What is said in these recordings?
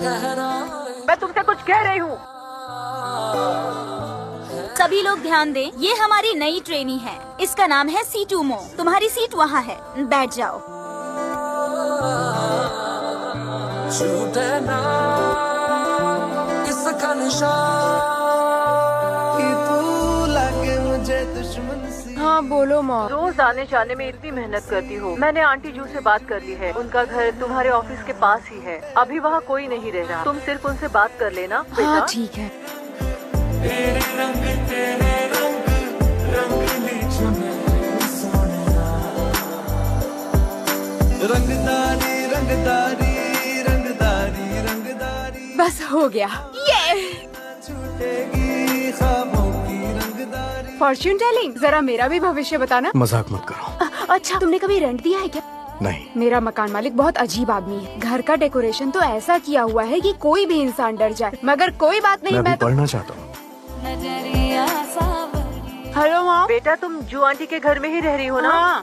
मैं तुमसे कुछ कह रही हूँ। सभी लोग ध्यान दें, ये हमारी नई ट्रेनी है। इसका नाम है C2MO। तुम्हारी सीट वहाँ है, बैठ जाओ। हाँ बोलो माँ। रोज आने जाने में इतनी मेहनत करती हो। मैंने आंटी जू से बात कर ली है, उनका घर तुम्हारे ऑफिस के पास ही है। अभी वहाँ कोई नहीं रह रहा, तुम सिर्फ उनसे बात कर लेना बेटा। हाँ ठीक है। रंगदारी रंगदारी रंगदारी रंगदारी बस हो गया ये। फॉर्च्यून टेलिंग, जरा मेरा भी भविष्य बताना। मजाक मत करो। अच्छा, तुमने कभी रेंट दिया है क्या? नहीं। मेरा मकान मालिक बहुत अजीब आदमी है। घर का डेकोरेशन तो ऐसा किया हुआ है कि कोई भी इंसान डर जाए। मगर कोई बात नहीं, मैं पढ़ना चाहता हूँ। हेलो माँ। बेटा तुम जू आंटी के घर में ही रह रही हो ना? हाँ।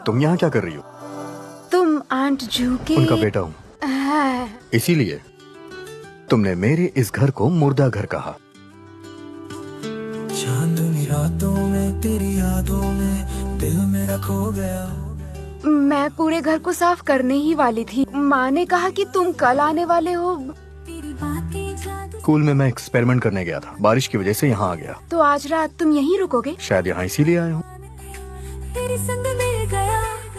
तुम यहाँ क्या कर रही हो? तुम आंट जू के उनका बेटा हूँ, इसीलिए तुमने मेरे इस घर को मुर्दा घर कहा। चांदनी रातों में तेरी यादों में दिल मेरा खो गया। मैं पूरे घर को साफ करने ही वाली थी। माँ ने कहा कि तुम कल आने वाले हो। स्कूल में मैं एक्सपेरिमेंट करने गया था, बारिश की वजह से यहाँ आ गया। तो आज रात तुम यहीं रुकोगे? शायद यहाँ इसीलिए आया हूँ।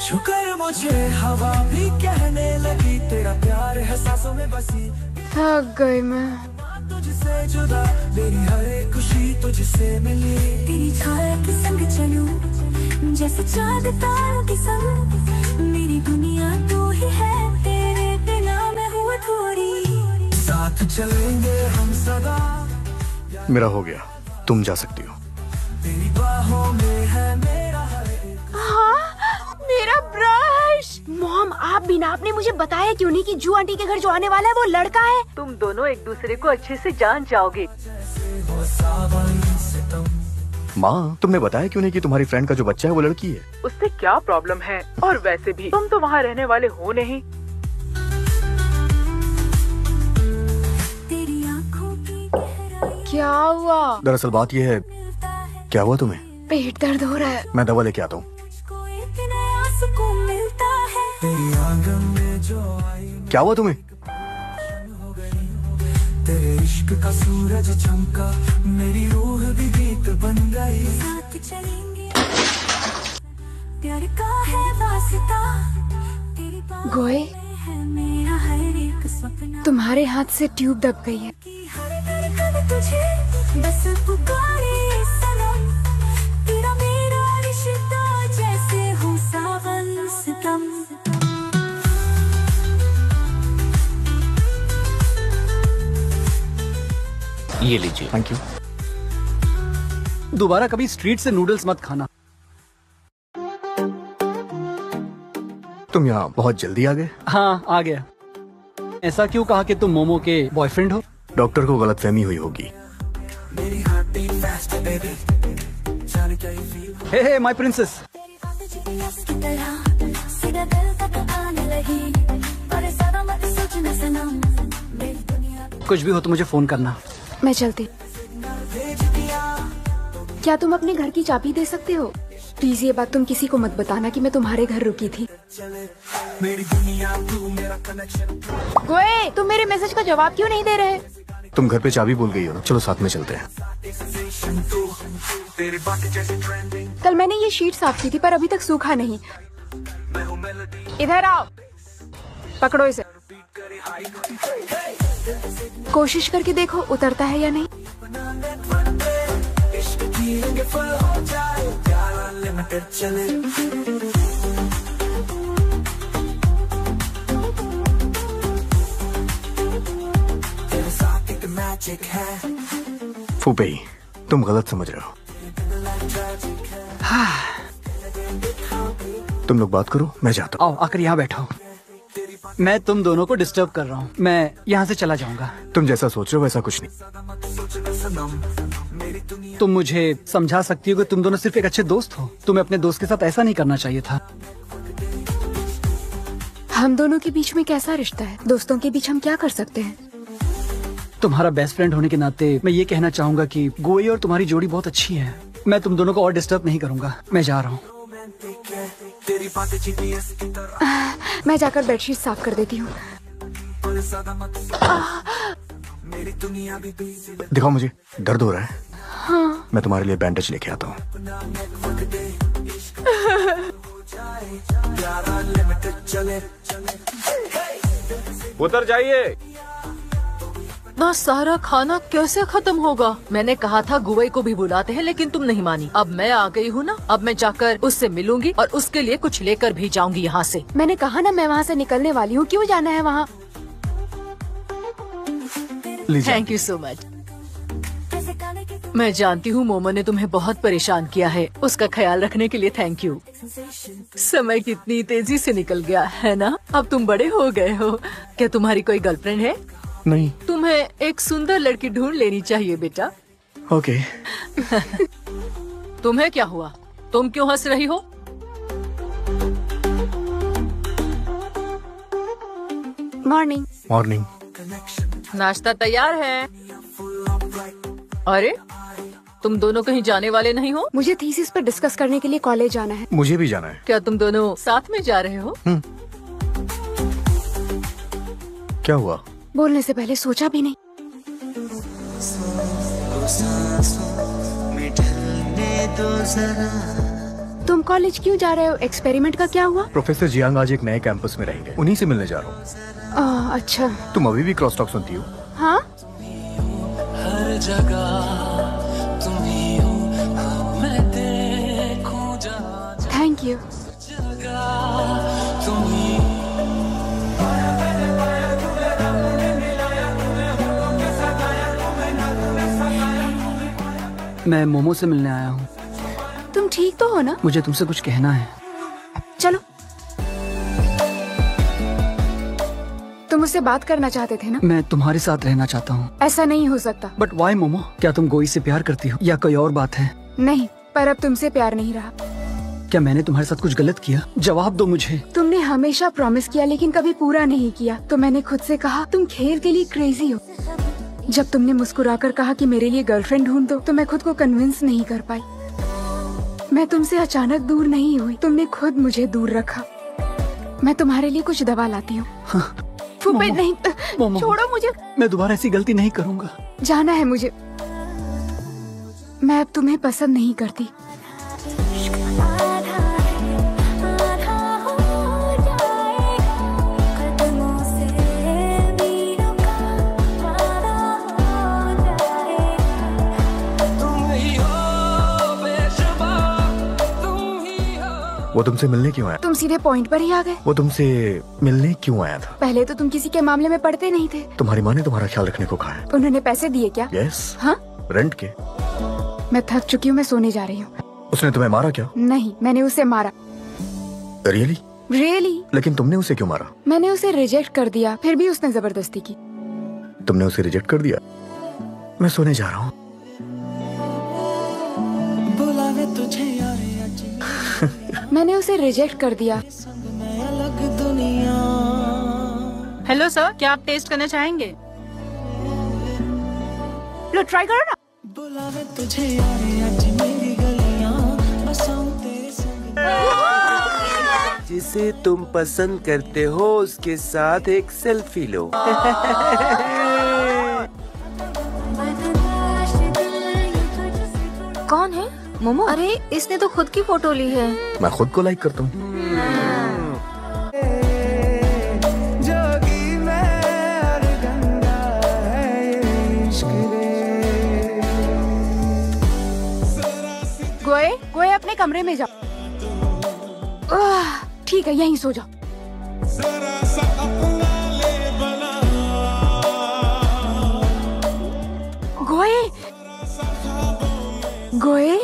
शुक्र मुझे हवा भी कहने लगी, तेरा प्यार है सांसों में बसी। थक गई मैं। तुझसे जुदा मेरी हर एक खुशी तुझसे मिली। तेरी छाया के संग चलूं जैसे चांद तारों के संग। मेरी दुनिया तू ही है, तेरे बिना मैं हूँ अधूरी। साथ चलेंगे हम सदा। मेरा हो गया, तुम जा सकती हो। तेरी बाहों में है मेरा हर एक। हाँ, मेरा ब्रश। मॉम, आप बिना आपने मुझे बताया क्यों नहीं कि जू आंटी के घर जो आने वाला है वो लड़का है? तुम दोनों एक दूसरे को अच्छे से जान जाओगे। माँ, तुमने बताया क्यों नहीं कि तुम्हारी फ्रेंड का जो बच्चा है वो लड़की है? उससे क्या प्रॉब्लम है? और वैसे भी तुम तो वहाँ रहने वाले हो नहीं। क्या हुआ? दरअसल बात ये है। क्या हुआ तुम्हें? पेट दर्द हो रहा है। मैं दवा लेके आता हूँ। क्या हुआ तुम्हें? तेरे इश्क का सूरज चमका, मेरी रूह भी गीत बन गई। साथ चलेंगे प्यार का है वास्ता। तेरी गोए, है मेरा हर एक सपना। तुम्हारे हाथ से ट्यूब दब गई है। हर धड़कन तुझे बस पुकारे सनम। तेरा मेरा रिश्ता जैसे हो सावन सितम। ये लीजिए। Thank you. दोबारा कभी स्ट्रीट से नूडल्स मत खाना। तुम यहाँ बहुत जल्दी आ गए। हाँ, आ गया। ऐसा क्यों कहा कि तुम मोमो के बॉयफ्रेंड हो? डॉक्टर को गलतफहमी हुई होगी। Hey my princess. कुछ भी हो तो मुझे फोन करना। मैं चलती। क्या तुम अपने घर की चाबी दे सकते हो? प्लीज ये बात तुम किसी को मत बताना कि मैं तुम्हारे घर रुकी थी। गोए, तुम मेरे मैसेज का जवाब क्यों नहीं दे रहे? तुम घर पे चाबी भूल गई हो ना, चलो साथ में चलते हैं। कल मैंने ये शीट साफ की थी पर अभी तक सूखा नहीं। इधर आओ, पकड़ो इसे। कोशिश करके देखो उतरता है या नहीं। फूफे, तुम गलत समझ रहे हो। तुम लोग बात करो, मैं जाता हूँ। आओ, आकर यहाँ बैठो। मैं तुम दोनों को डिस्टर्ब कर रहा हूँ, मैं यहाँ से चला जाऊंगा। तुम जैसा सोच रहे हो वैसा कुछ नहीं। तुम मुझे समझा सकती हो कि तुम दोनों सिर्फ एक अच्छे दोस्त हो। तुम्हें अपने दोस्त के साथ ऐसा नहीं करना चाहिए था। हम दोनों के बीच में कैसा रिश्ता है? दोस्तों के बीच हम क्या कर सकते हैं? तुम्हारा बेस्ट फ्रेंड होने के नाते मैं ये कहना चाहूंगा कि गोई और तुम्हारी जोड़ी बहुत अच्छी है। मैं तुम दोनों को और डिस्टर्ब नहीं करूंगा, मैं जा रहा हूँ। मैं जाकर बेडशीट साफ कर देती हूँ। दिखाओ मुझे, दर्द हो रहा है? हाँ। मैं तुम्हारे लिए बैंडेज लेके आता हूँ। उतर जाइए। ना सारा खाना कैसे खत्म होगा? मैंने कहा था गुवई को भी बुलाते हैं, लेकिन तुम नहीं मानी। अब मैं आ गई हूँ ना, अब मैं जाकर उससे मिलूंगी और उसके लिए कुछ लेकर भी जाऊंगी यहाँ से। मैंने कहा ना मैं वहाँ से निकलने वाली हूँ, क्यों जाना है वहाँ? Thank you so much. मैं जानती हूँ मोमो ने तुम्हें बहुत परेशान किया है, उसका ख्याल रखने के लिए थैंक यू। समय कितनी तेजी से निकल गया है ना? अब तुम बड़े हो गए हो। क्या तुम्हारी कोई गर्लफ्रेंड है? नहीं। तुम्हें एक सुंदर लड़की ढूंढ लेनी चाहिए बेटा। ओके। तुम्हें क्या हुआ? तुम क्यों हंस रही हो? मॉर्निंग। मॉर्निंग। नाश्ता तैयार है। अरे तुम दोनों कहीं जाने वाले नहीं हो? मुझे थीसिस पर डिस्कस करने के लिए कॉलेज जाना है। मुझे भी जाना है। क्या तुम दोनों साथ में जा रहे हो? क्या हुआ? बोलने से पहले सोचा भी नहीं। तुम कॉलेज क्यों जा रहे हो? एक्सपेरिमेंट का क्या हुआ? प्रोफेसर जियांग आज एक नए कैंपस में रहेंगे, उन्हीं से मिलने जा रहा हूँ। अच्छा। तुम अभी भी क्रॉस टॉक सुनती हो? हाँ। हर जगह तुम ही हो, मैं देखूं जहाँ थैंक यू। तुम ही। मैं मोमो से मिलने आया हूँ। तुम ठीक तो हो ना? मुझे तुमसे कुछ कहना है। चलो। तुम मुझसे बात करना चाहते थे ना? मैं तुम्हारे साथ रहना चाहता हूँ। ऐसा नहीं हो सकता। But why momo? क्या तुम गोई से प्यार करती हो या कोई और बात है? नहीं, पर अब तुमसे प्यार नहीं रहा। क्या मैंने तुम्हारे साथ कुछ गलत किया? जवाब दो मुझे। तुमने हमेशा प्रॉमिस किया लेकिन कभी पूरा नहीं किया, तो मैंने खुद से कहा तुम खेल के लिए क्रेजी हो। जब तुमने मुस्कुराकर कहा कि मेरे लिए गर्लफ्रेंड ढूंढ दो, तो मैं खुद को कन्विंस नहीं कर पाई। मैं तुमसे अचानक दूर नहीं हुई, तुमने खुद मुझे दूर रखा। मैं तुम्हारे लिए कुछ दवा लाती हूँ। हाँ। नहीं, छोड़ो मुझे। मैं दोबारा ऐसी गलती नहीं करूँगा। जाना है मुझे। मैं अब तुम्हें पसंद नहीं करती। वो तुमसे मिलने क्यों आया? तुम सीधे पॉइंट पर ही आ गए। वो तुमसे मिलने क्यों आया था? पहले तो तुम किसी के मामले में पड़ते नहीं थे। तुम्हारी माँ ने तुम्हारा ख्याल रखने को कहा है। उन्होंने पैसे दिए क्या? यस। हाँ? रेंट के। मैं थक चुकी हूँ, मैं सोने जा रही हूँ। उसने तुम्हें मारा क्या? नहीं, मैंने उसे मारा। रियली? रियली। लेकिन तुमने उसे क्यों मारा? मैंने उसे रिजेक्ट कर दिया, फिर भी उसने जबरदस्ती की। तुमने उसे रिजेक्ट कर दिया? मैं सोने जा रहा हूँ। बुलावे तुझे यारे मैंने उसे रिजेक्ट कर दिया। अलग दुनिया। हेलो सर, क्या आप टेस्ट करना चाहेंगे? लो ट्राई करो ना। बुलावे तुझे यारे आज मेरी गलियां, बसाऊं तेरे संग। जिसे तुम पसंद करते हो उसके साथ एक सेल्फी लो। कौन है? मोमो? अरे इसने तो खुद की फोटो ली है। मैं खुद को लाइक करता हूँ। जोगी मैं और गंगा है इश्क रे। गोए, गोए अपने कमरे में जाओ। ठीक है, यहीं सो जाओ। गोए, गोए।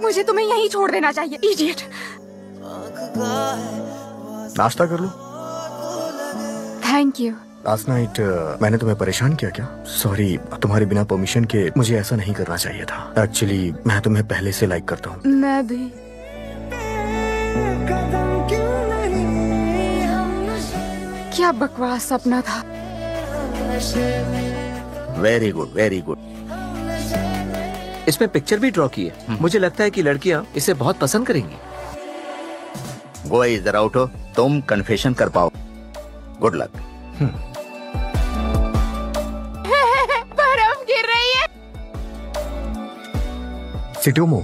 मुझे तुम्हें यहीं छोड़ देना चाहिए, इडियट। नाश्ता कर लो। Thank you. लास्ट नाइट मैंने तुम्हें परेशान किया क्या? सॉरी, तुम्हारे बिना परमिशन के मुझे ऐसा नहीं करना चाहिए था। एक्चुअली मैं तुम्हें पहले से लाइक करता हूँ। मैं भी। क्या बकवास सपना था। Very good, very good. इसमें पिक्चर भी ड्रॉ की है। मुझे लगता है कि लड़कियां इसे बहुत पसंद करेंगी। गोवा इधर उठो, तुम कन्फेशन कर पाओ। Good luck. बर्फ गिर रही है। सिटोमो,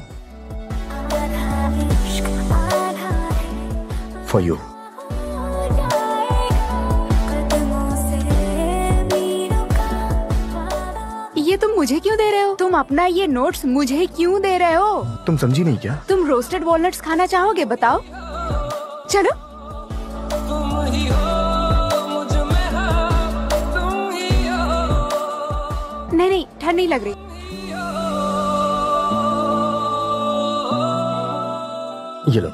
फॉर यू। ये तुम मुझे क्यों दे रहे हो? तुम अपना ये नोट्स मुझे क्यों दे रहे हो? तुम समझी नहीं क्या? तुम रोस्टेड वॉलनट्स खाना चाहोगे? बताओ। चलो। नहीं, ठंड नहीं लग रही। ये लो।